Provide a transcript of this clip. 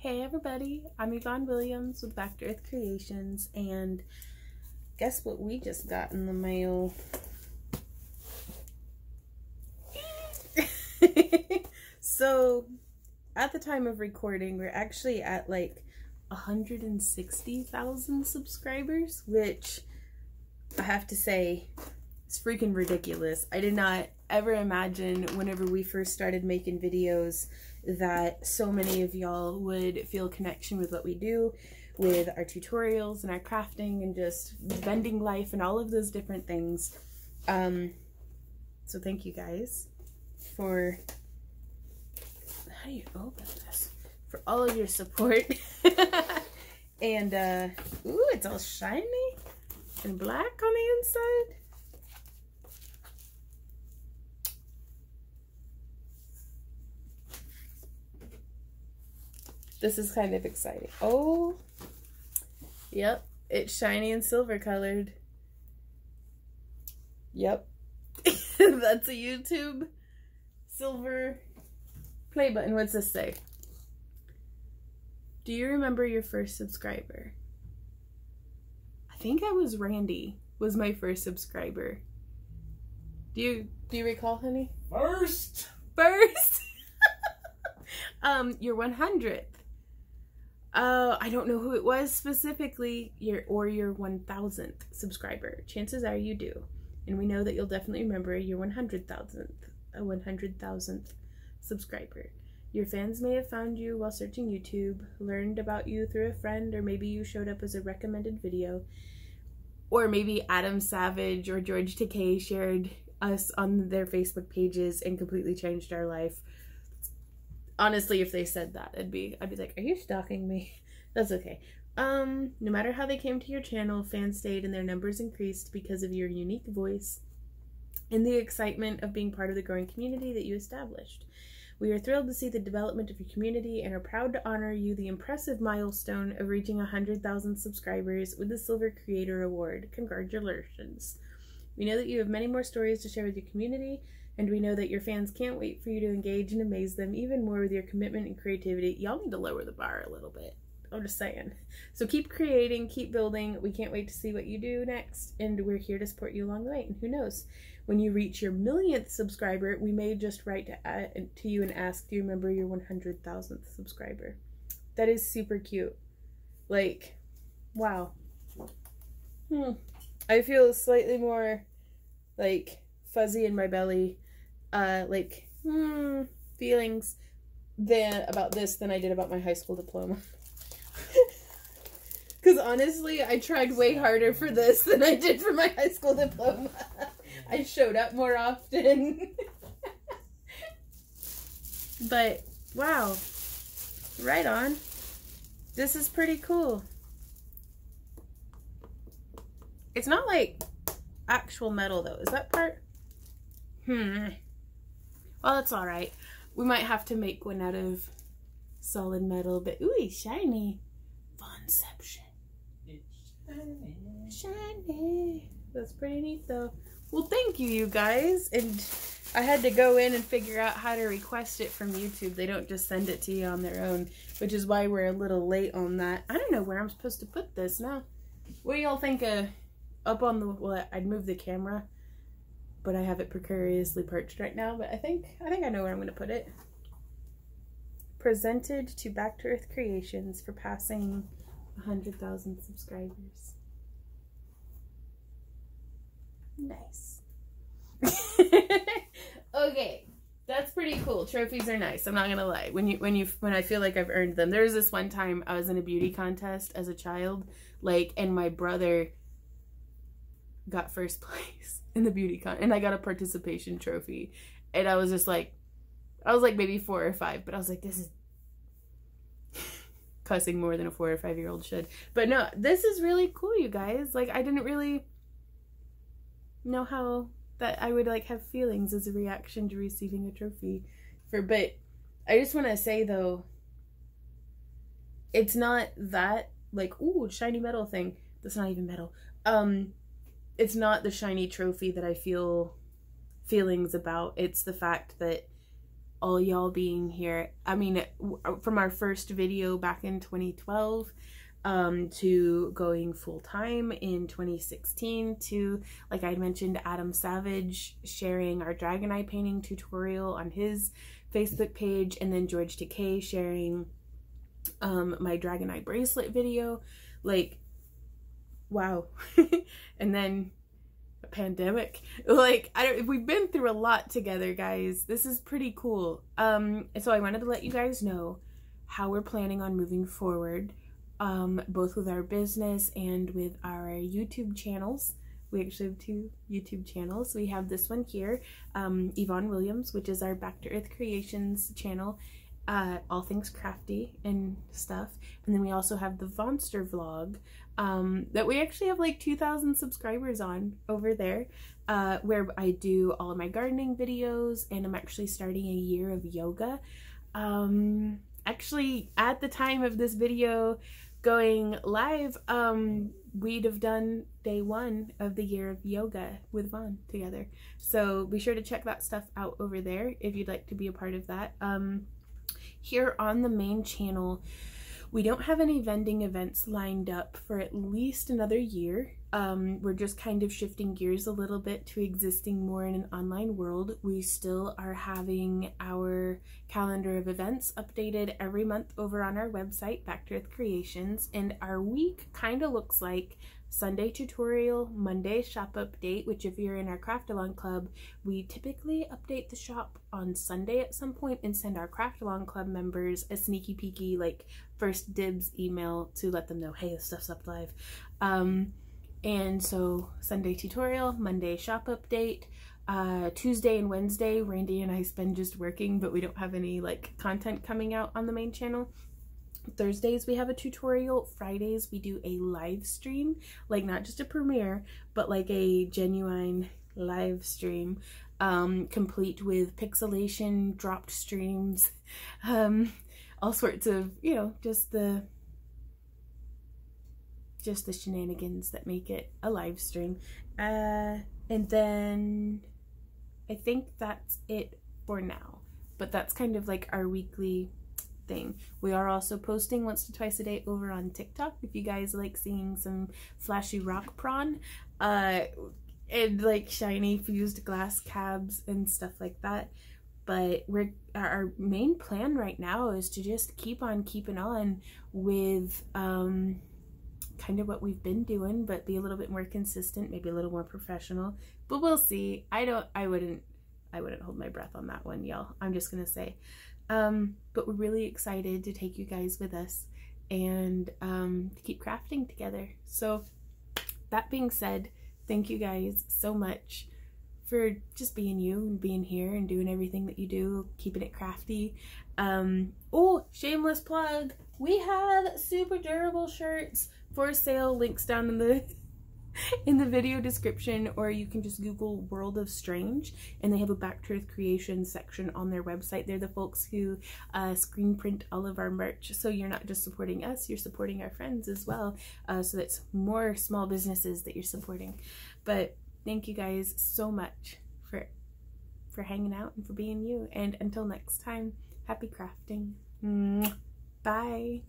Hey everybody, I'm Yvonne Williams with Back to Earth Creations, and guess what we just got in the mail? So, at the time of recording, we're actually at like 160,000 subscribers, which I have to say is freaking ridiculous. I did not ever imagine whenever we first started making videos that so many of y'all would feel a connection with what we do, with our tutorials and our crafting and just bending life and all of those different things. So thank you guys for, how do you open this? For all of your support. And ooh, it's all shiny and black on the inside. This is kind of exciting. Oh, yep, it's shiny and silver colored. Yep, that's a YouTube silver play button. What's this say? Do you remember your first subscriber? I think I was Randy was my first subscriber. Do you recall, honey? First. Your 100th. I don't know who it was specifically, your 1000th subscriber. Chances are you do. And we know that you'll definitely remember your 100,000th subscriber. Your fans may have found you while searching YouTube, learned about you through a friend, or maybe you showed up as a recommended video. Or maybe Adam Savage or George Takei shared us on their Facebook pages and completely changed our life. Honestly, if they said that, I'd be like, are you stalking me? That's okay. No matter how they came to your channel, fans stayed and their numbers increased because of your unique voice and the excitement of being part of the growing community that you established. We are thrilled to see the development of your community and are proud to honor you the impressive milestone of reaching 100,000 subscribers with the Silver Creator Award. Congratulations. We know that you have many more stories to share with your community, and we know that your fans can't wait for you to engage and amaze them even more with your commitment and creativity. Y'all need to lower the bar a little bit. I'm just saying. So keep creating, keep building. We can't wait to see what you do next, and we're here to support you along the way. And who knows, when you reach your 1,000,000th subscriber, we may just write to you and ask, do you remember your 100,000th subscriber? That is super cute. Like, wow. I feel slightly more like fuzzy in my belly, feelings about this than I did about my high school diploma. Because honestly, I tried way harder for this than I did for my high school diploma. I showed up more often. But, wow. Right on. This is pretty cool. It's not like actual metal though. Is that part? Well, it's alright. We might have to make one out of solid metal, but ooh, it's shiny. Funception. It's shiny. That's pretty neat though. Well, thank you, you guys. And I had to go in and figure out how to request it from YouTube. They don't just send it to you on their own, which is why we're a little late on that. I don't know where I'm supposed to put this now. What do y'all think up on the, well, I'd move the camera, but I have it precariously perched right now, but I think I know where I'm going to put it. Presented to Back to Earth Creations for passing 100,000 subscribers. Nice. Okay, that's pretty cool. Trophies are nice. I'm not gonna lie. When I feel like I've earned them. There was this one time I was in a beauty contest as a child, and my brother got first place in the beauty con, and I got a participation trophy, and I was just like, I was like maybe 4 or 5, but I was like, this is cussing more than a 4 or 5-year-old should. But no, this is really cool, you guys. Like, I didn't really know how that I would like have feelings as a reaction to receiving a trophy but I just want to say though, it's not that like, ooh, shiny metal thing. That's not even metal. It's not the shiny trophy that I feel feelings about. It's the fact that all y'all being here. I mean, from our first video back in 2012 to going full-time in 2016, to, like I mentioned, Adam Savage sharing our Dragoneye painting tutorial on his Facebook page, and then George Takei sharing my Dragoneye bracelet video. Like, wow. And then a pandemic. Like, we've been through a lot together, guys. This is pretty cool. So I wanted to let you guys know how we're planning on moving forward, both with our business and with our YouTube channels. We actually have 2 YouTube channels. We have this one here, Yvonne Williams, which is our Back to Earth Creations channel, all things crafty and stuff. And then we also have the Vonster vlog, that we actually have like 2,000 subscribers on over there, where I do all of my gardening videos, and I'm actually starting a year of yoga. Actually, at the time of this video going live, we'd have done day 1 of the year of yoga with Vaughn together. So be sure to check that stuff out over there if you'd like to be a part of that. Here on the main channel, we don't have any vending events lined up for at least another year. We're just kind of shifting gears a little bit to existing more in an online world. We still are having our calendar of events updated every month over on our website, Back to Earth Creations, and our week kind of looks like Sunday tutorial, Monday shop update, which if you're in our Craft Along Club, we typically update the shop on Sunday at some point and send our Craft Along Club members a sneaky peeky, like, first dibs email to let them know, hey, this stuff's up live. And so Sunday tutorial, Monday shop update, Tuesday and Wednesday, Randy and I spend just working, but we don't have any like content coming out on the main channel. Thursdays we have a tutorial. Fridays we do a live stream, like not just a premiere, but like a genuine live stream, complete with pixelation, dropped streams, all sorts of, you know, just the shenanigans that make it a live stream. And then I think that's it for now, but that's kind of like our weekly thing. We are also posting once to twice a day over on TikTok if you guys like seeing some flashy rock prawn and like shiny fused glass cabs and stuff like that. But our main plan right now is to just keep on keeping on with kind of what we've been doing, but be a little bit more consistent, maybe a little more professional, but we'll see. I wouldn't hold my breath on that one, y'all. I'm just gonna say. But we're really excited to take you guys with us and to keep crafting together. So that being said, thank you guys so much for just being you and being here and doing everything that you do, keeping it crafty. Oh, shameless plug, we have super durable shirts for sale. Links down in the video description, or you can just Google World of Strange, and they have a Back to Earth Creations section on their website. They're the folks who screen print all of our merch, so you're not just supporting us, you're supporting our friends as well. So that's more small businesses that you're supporting. But thank you guys so much for hanging out and for being you, and until next time, happy crafting. Bye.